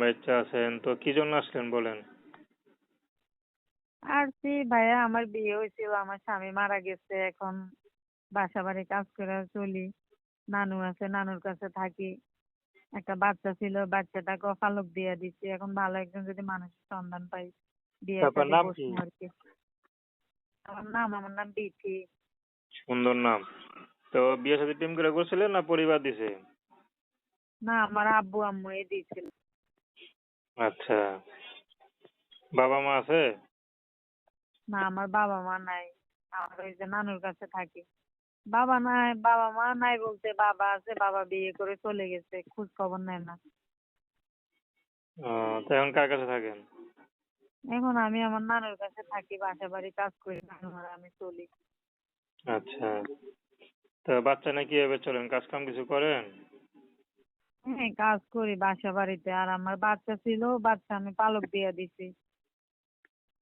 বাচ্চা আছেন, তো কি জন্য আসলেন বলেন? আসছি ভাইয়া, আমার বিয়ে হয়েছিল, আমার স্বামী মারা গেছে। এখন বাসা বাড়ি কাজ করে চলি। নানু আছে, নানুর কাছে থাকি। একটা বাচ্চা ছিল, বাচ্চাটাকেও পালক দিয়ে দিচ্ছি। এখন ভালো একজন যদি মানুষের সন্ধান পাই, বিয়ে আপনার শাদী নাম কি? বসবো আর কি। আমার নাম বিথি। সুন্দর নাম। তো বিয়ে সাথে প্রেম করে করছিলেন না পরিবার দিছে? না, আমার আব্বু আম্মু দিয়েছিল। আচ্ছা। বাবা মা আছে? না, আমার বাবা মা নাই। আমার ওই যে নানুর কাছে থাকি। বাবা নাই, বাবা মা নাই বলতে বাবা আছে, বাবা বিয়ে করে চলে গেছে, খোঁজ খবর নেয় না। তো এখন কার কাছে থাকেন? এখন আমি আমার নানুর কাছে থাকি, বাসা বাড়ি কাজ করি, নানু আর আমি চলি। আচ্ছা। তো বাচ্চা না কিভাবে চলেন, কাজ কাম কিছু করেন? হ্যাঁ, কাজ করি বাসা বাড়িতে। আর আমার বাচ্চা ছিল, বাচ্চা আমি পালক দিয়ে দিছি।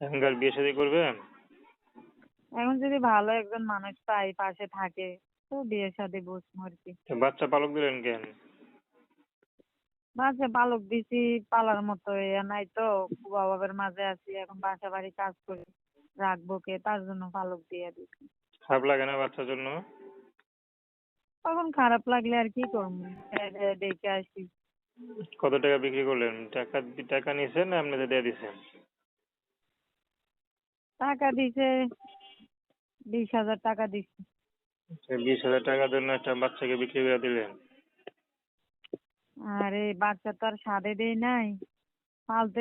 এখনকার বিয়ে শাদী করবেন? এখন যদি ভালো একজন মানুষ পাই, পাশে থাকে, তো বিয়ে শাদী বসবো আর কি। তো বাচ্চা পালক দিলেন কেন? বাচ্চা পালক দিছি, পালার মতো ইয়ে নাই তো। অভাবের মাঝে আছি, এখন বাসা বাড়ি কাজ করি, রাখবো কে, তার জন্য পালক দিয়ে দিছি। খারাপ লাগে না বাচ্চার জন্য? তখন খারাপ লাগলে আর কি করবো, দেখে আসি। কত টাকা বিক্রি করলেন? টাকা টাকা নিয়েছেন না এমনিতে দিয়ে দিছেন? টাকা দিছে, 20,000 টাকা দিছে। 20,000 টাকার জন্য একটা বাচ্চাকে বিক্রি করে দিলেন? আরে বাচ্চা তো আর সাদে দেই নাই, পালতে